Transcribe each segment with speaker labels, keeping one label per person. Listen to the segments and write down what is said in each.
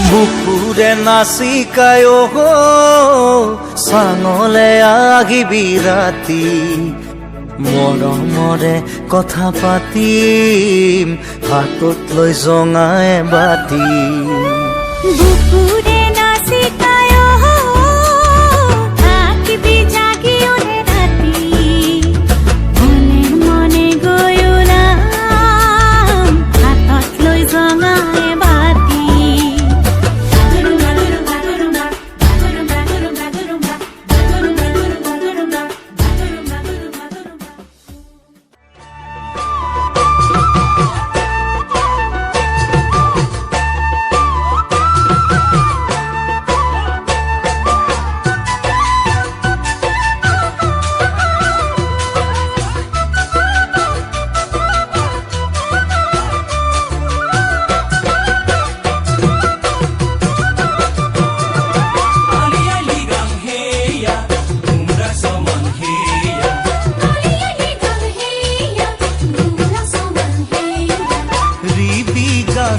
Speaker 1: বুকুৰে নাচিকায় চাঙলে আহিবি ৰাতি মৰমৰে কথা পাতিম হাতত লৈ জঙাই বাতি
Speaker 2: বুকুৰে নাচিকায় থাকিবি জাগি ওৰে ৰাতি মনে মনে গৈ ওলাম হাতত লৈ জঙাই বাতি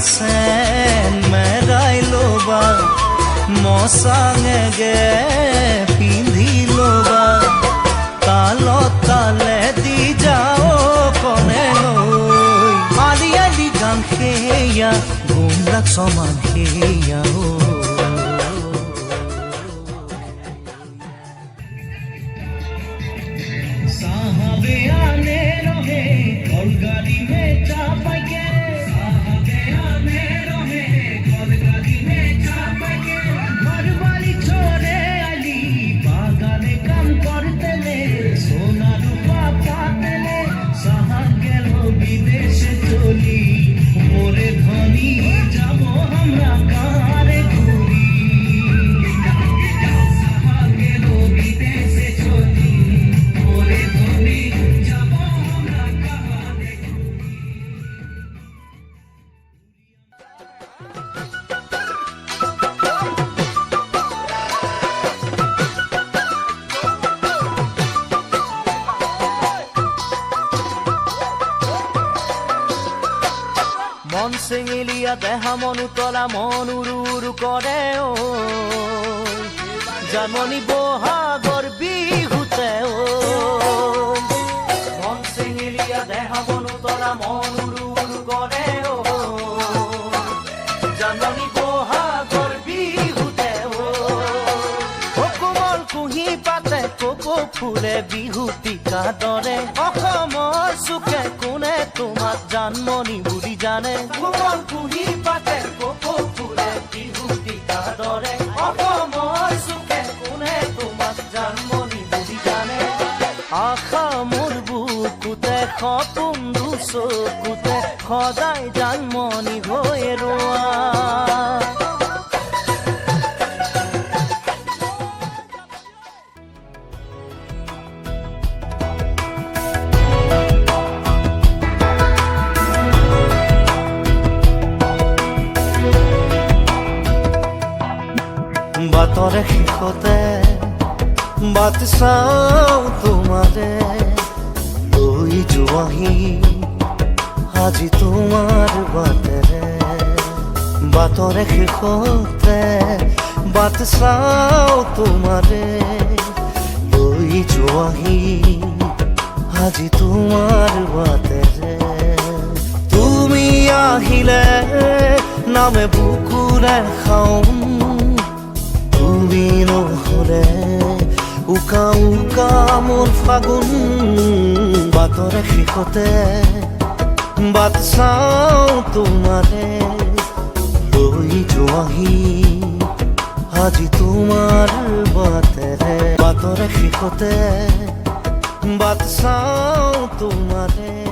Speaker 1: sen merai loba mosangege pindhi loba talo tale di jao kone loi ali ali gang heya gumrak soman heya sahabe aane rahe aur gadi mein chapa ke মন চিঙিলিয়া দেহা মন উতলা মন উৰু উৰু কৰে জানমণি বহাগৰ বিহুতে মন চিঙিলিয়া দেহা মন উতলা মন উৰু উৰু কৰে জানমণি বহাগৰ বিহুতে কোমল কুঁহি পাতে কপৌ ফুলে বিহুতিকা দৰে অসমৰ চুকে কোনে তোমাক জানমণি বুলি জানে কোমল কুঁহি পাতে কপৌ ফুলে বিহুতিকা দৰে অসমৰ চুকে কোনে তোমাক জানমণি বুলি জানে আশা মোৰ বুকুতে সপোন চকুতে সদায় জানমণি হৈ ৰোৱা বাতৰে শেষতে বাট চাওঁ তোমাৰে লৈ যোৱাহি আজি তোমাৰ বাটেৰে বাতৰে শেষতে বাট চাওঁ তোমাৰে লৈ যোৱাহি আজি তোমাৰ বাটেৰে তুমি আহিলে নামে বুকুৰে খাওঁ তুমি নহলে উকা উকা মোৰ ফাগুন বাতৰে শেষতে বাট চাওঁ তোমাৰে লৈ যোৱাহি আজি তোমাৰ বাটেৰে বাতৰে শেষতে বাট চাওঁ তোমাৰে